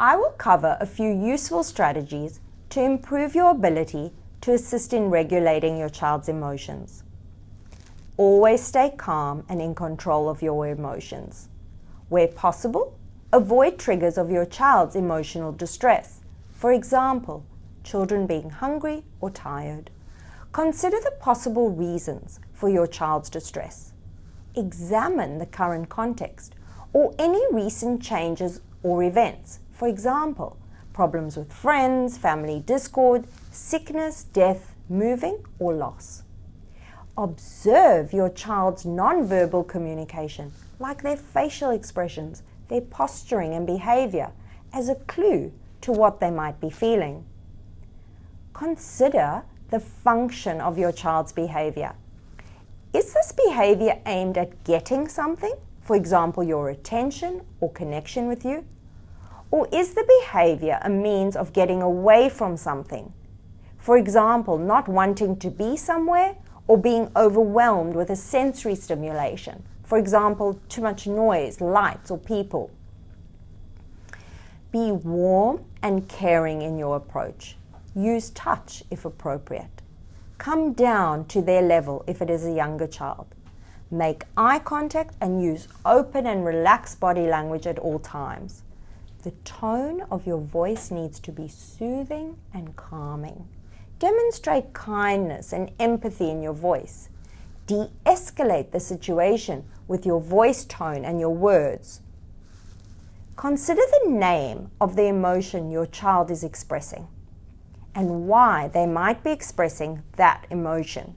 I will cover a few useful strategies to improve your ability to assist in regulating your child's emotions. Always stay calm and in control of your emotions. Where possible, avoid triggers of your child's emotional distress. For example, children being hungry or tired. Consider the possible reasons for your child's distress. Examine the current context or any recent changes or events. For example, problems with friends, family discord, sickness, death, moving, or loss. Observe your child's non-verbal communication, like their facial expressions, their posturing and behavior, as a clue to what they might be feeling. Consider the function of your child's behavior. Is this behavior aimed at getting something, for example, your attention or connection with you? Or is the behavior a means of getting away from something? For example, not wanting to be somewhere or being overwhelmed with a sensory stimulation. For example, too much noise, lights, or people. Be warm and caring in your approach. Use touch if appropriate. Come down to their level if it is a younger child. Make eye contact and use open and relaxed body language at all times. The tone of your voice needs to be soothing and calming. Demonstrate kindness and empathy in your voice. De-escalate the situation with your voice tone and your words. Consider the name of the emotion your child is expressing and why they might be expressing that emotion.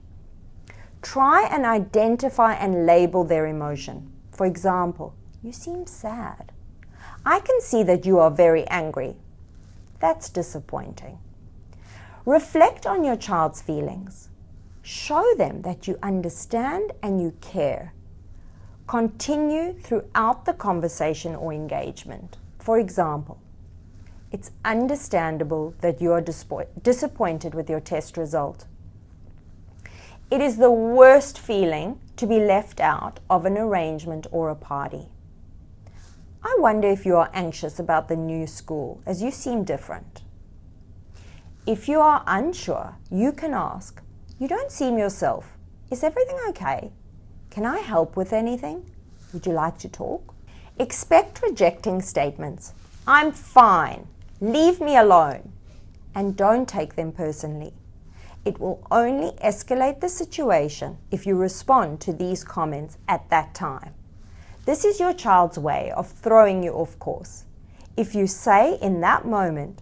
Try and identify and label their emotion. For example, you seem sad. I can see that you are very angry. That's disappointing. Reflect on your child's feelings. Show them that you understand and you care. Continue throughout the conversation or engagement. For example, it's understandable that you are disappointed with your test result. It is the worst feeling to be left out of an arrangement or a party. I wonder if you are anxious about the new school, as you seem different. If you are unsure, you can ask, "You don't seem yourself. Is everything okay? Can I help with anything? Would you like to talk?" Expect rejecting statements. "I'm fine. Leave me alone." And don't take them personally. It will only escalate the situation if you respond to these comments at that time. This is your child's way of throwing you off course. If you say in that moment,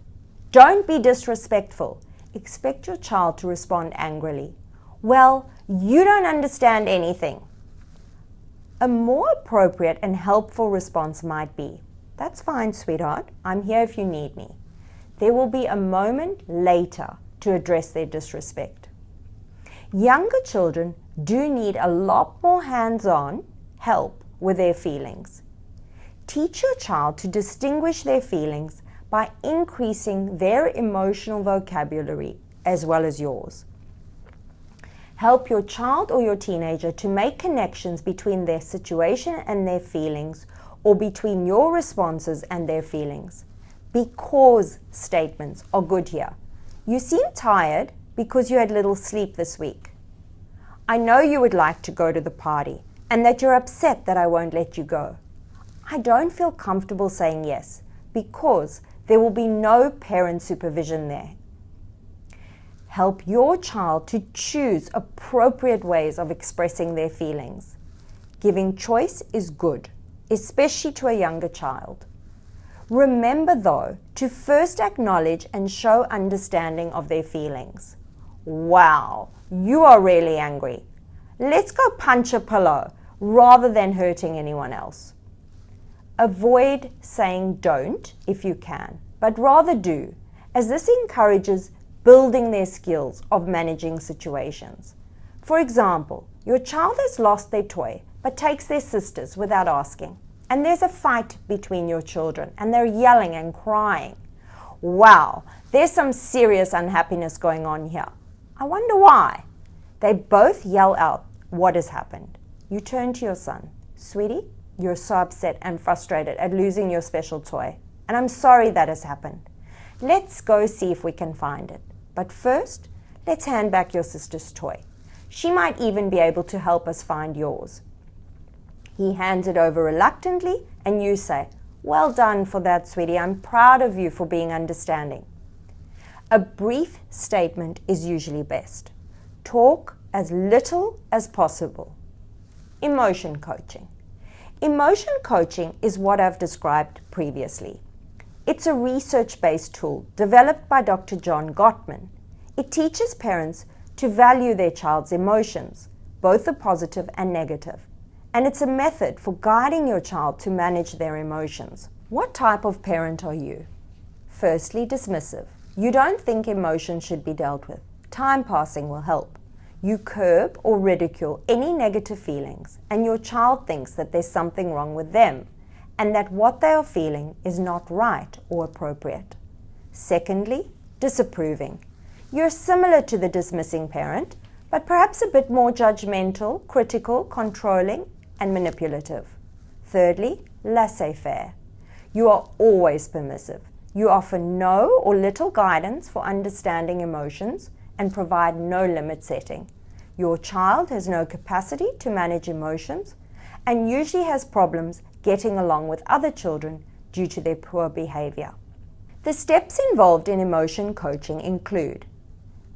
"Don't be disrespectful," expect your child to respond angrily, "Well, you don't understand anything." A more appropriate and helpful response might be, "That's fine, sweetheart. I'm here if you need me." There will be a moment later to address their disrespect. Younger children do need a lot more hands-on help with their feelings. Teach your child to distinguish their feelings by increasing their emotional vocabulary as well as yours. Help your child or your teenager to make connections between their situation and their feelings, or between your responses and their feelings. Because statements are good here. You seem tired because you had little sleep this week. I know you would like to go to the party and that you're upset that I won't let you go. I don't feel comfortable saying yes because there will be no parent supervision there. Help your child to choose appropriate ways of expressing their feelings. Giving choice is good, especially to a younger child. Remember, though, to first acknowledge and show understanding of their feelings. "Wow, you are really angry. Let's go punch a pillow," rather than hurting anyone else. Avoid saying don't if you can, but rather do, as this encourages building their skills of managing situations. For example, your child has lost their toy but takes their sister's without asking, and there's a fight between your children and they're yelling and crying. Wow, there's some serious unhappiness going on here. I wonder why. They both yell out what has happened. You turn to your son. "Sweetie, you're so upset and frustrated at losing your special toy. and I'm sorry that has happened. Let's go see if we can find it. But first, let's hand back your sister's toy. She might even be able to help us find yours. He hands it over reluctantly, and you say, "Well done for that, sweetie. I'm proud of you for being understanding." A brief statement is usually best. Talk as little as possible. Emotion coaching. Emotion coaching is what I've described previously. It's a research-based tool developed by Dr. John Gottman. It teaches parents to value their child's emotions, both the positive and negative. And it's a method for guiding your child to manage their emotions. What type of parent are you? Firstly, dismissive. You don't think emotions should be dealt with. Time passing will help. You curb or ridicule any negative feelings, and your child thinks that there's something wrong with them, and that what they are feeling is not right or appropriate. Secondly, disapproving. You're similar to the dismissing parent, but perhaps a bit more judgmental, critical, controlling, and manipulative. Thirdly, laissez-faire. You are always permissive. You offer no or little guidance for understanding emotions and provide no limit setting. Your child has no capacity to manage emotions and usually has problems getting along with other children due to their poor behavior. The steps involved in emotion coaching include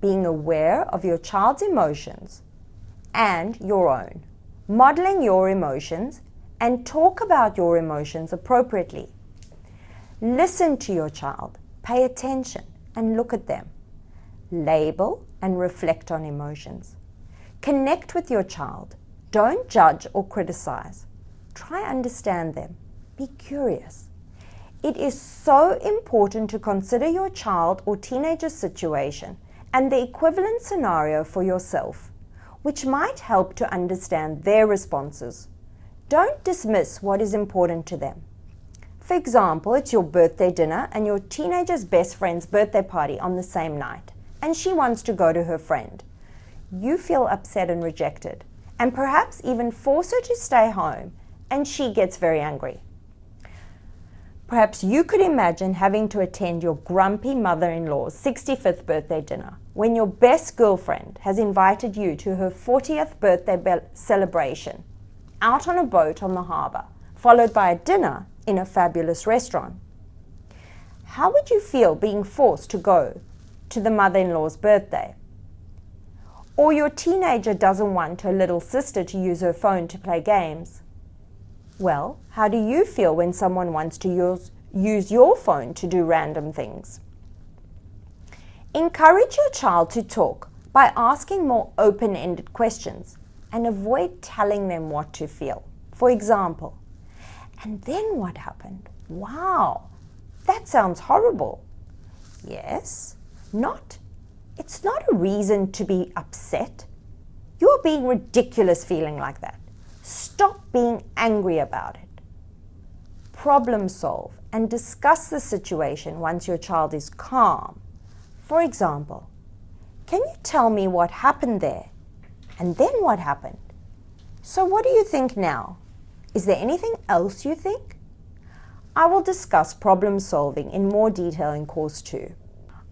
being aware of your child's emotions and your own, modeling your emotions, and talk about your emotions appropriately. Listen to your child, pay attention, and look at them. Label and reflect on emotions. Connect with your child. Don't judge or criticize. Try understand them. Be curious. It is so important to consider your child or teenager's situation and the equivalent scenario for yourself, which might help to understand their responses. Don't dismiss what is important to them. For example, it's your birthday dinner and your teenager's best friend's birthday party on the same night, and she wants to go to her friend. You feel upset and rejected, and perhaps even force her to stay home, and she gets very angry. Perhaps you could imagine having to attend your grumpy mother-in-law's 65th birthday dinner when your best girlfriend has invited you to her 40th birthday celebration out on a boat on the harbor, followed by a dinner in a fabulous restaurant. How would you feel being forced to go to the mother-in-law's birthday? Or your teenager doesn't want her little sister to use her phone to play games. Well, how do you feel when someone wants to use your phone to do random things? Encourage your child to talk by asking more open-ended questions and avoid telling them what to feel. For example, "And then what happened? Wow, that sounds horrible." Yes, it's not a reason to be upset. You're being ridiculous feeling like that. Stop being angry about it. Problem solve and discuss the situation once your child is calm. For example, "Can you tell me what happened there? And then what happened? So what do you think now? Is there anything else you think?" I will discuss problem solving in more detail in course 2.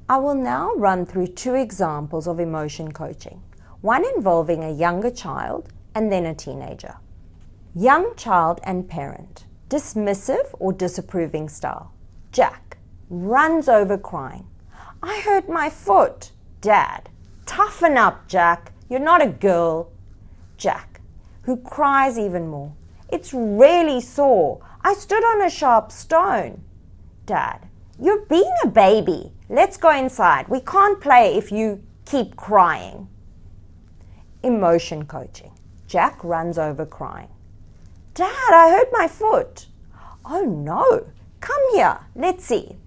I will now run through 2 examples of emotion coaching, one involving a younger child and then a teenager. Young child and parent, dismissive or disapproving style. Jack runs over crying. "I hurt my foot." Dad, "Toughen up, Jack. You're not a girl." Jack, who cries even more. "It's really sore. I stood on a sharp stone." Dad, "You're being a baby. Let's go inside. We can't play if you keep crying." Emotion coaching. Jack runs over crying. "Dad, I hurt my foot." "Oh no, come here, let's see."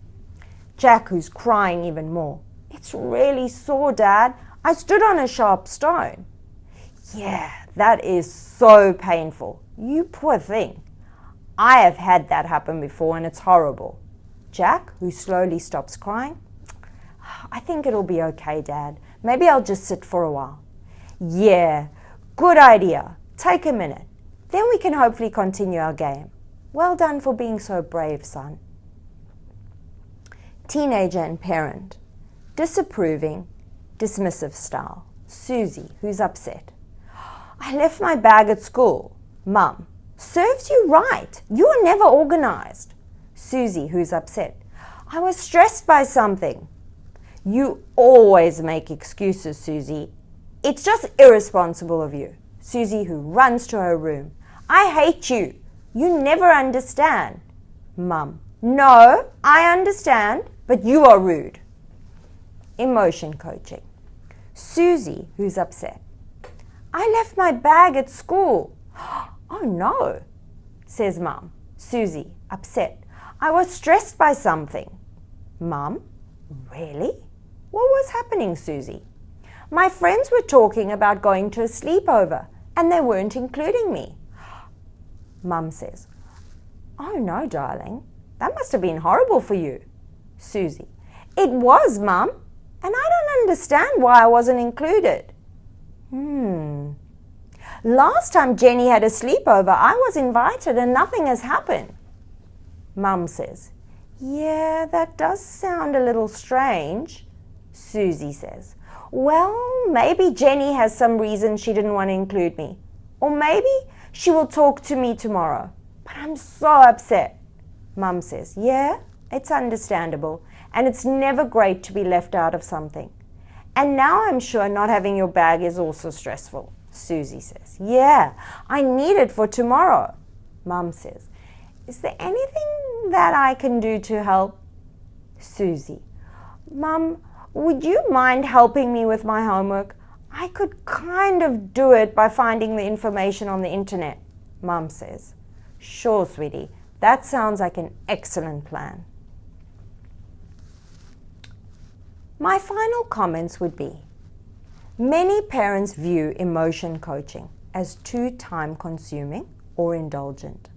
Jack, who's crying even more. "It's really sore, Dad. I stood on a sharp stone." "Yeah, that is so painful. You poor thing. I have had that happen before and it's horrible." Jack, who slowly stops crying. "I think it'll be okay, Dad. Maybe I'll just sit for a while." "Yeah, good idea. Take a minute. Then we can hopefully continue our game. Well done for being so brave, son." Teenager and parent. Disapproving, dismissive style. Susie, who's upset. I left my bag at school. Mum, serves you right. You are never organized. Susie, who's upset. I was stressed by something. You always make excuses, Susie. It's just irresponsible of you. Susie, who runs to her room. I hate you. You never understand. Mum, no, I understand, but you are rude. Emotion coaching. Susie, who's upset. I left my bag at school. Oh no, says Mum. Susie, upset. I was stressed by something. Mum, really? What was happening, Susie? My friends were talking about going to a sleepover and they weren't including me. Mum says, oh no, darling, that must have been horrible for you. Susie, it was, Mum, and I don't understand why I wasn't included. Last time Jenny had a sleepover, I was invited and nothing has happened. Mum says, yeah, that does sound a little strange. Susie says, well, maybe Jenny has some reason she didn't want to include me. Or maybe she will talk to me tomorrow. But I'm so upset. Mum says, yeah, it's understandable. And it's never great to be left out of something. And now I'm sure not having your bag is also stressful. Susie says, yeah, I need it for tomorrow. Mum says, is there anything that I can do to help? Susie, Mum, would you mind helping me with my homework? I could kind of do it by finding the information on the internet. Mum says, sure, sweetie, that sounds like an excellent plan. My final comments would be, many parents view emotion coaching as too time-consuming or indulgent.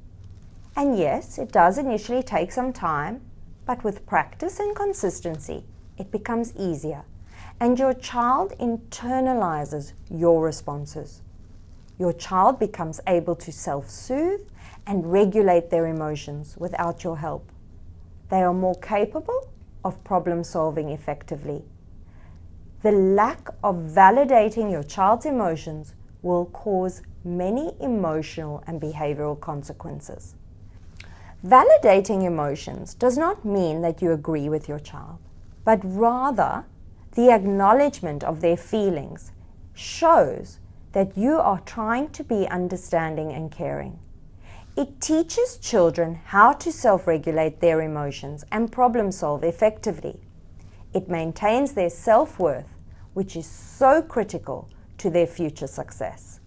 And yes, it does initially take some time, but with practice and consistency, it becomes easier, and your child internalizes your responses. Your child becomes able to self-soothe and regulate their emotions without your help. They are more capable of problem solving effectively. The lack of validating your child's emotions will cause many emotional and behavioral consequences. Validating emotions does not mean that you agree with your child, but rather the acknowledgement of their feelings shows that you are trying to be understanding and caring. It teaches children how to self-regulate their emotions and problem solve effectively. It maintains their self-worth, which is so critical to their future success.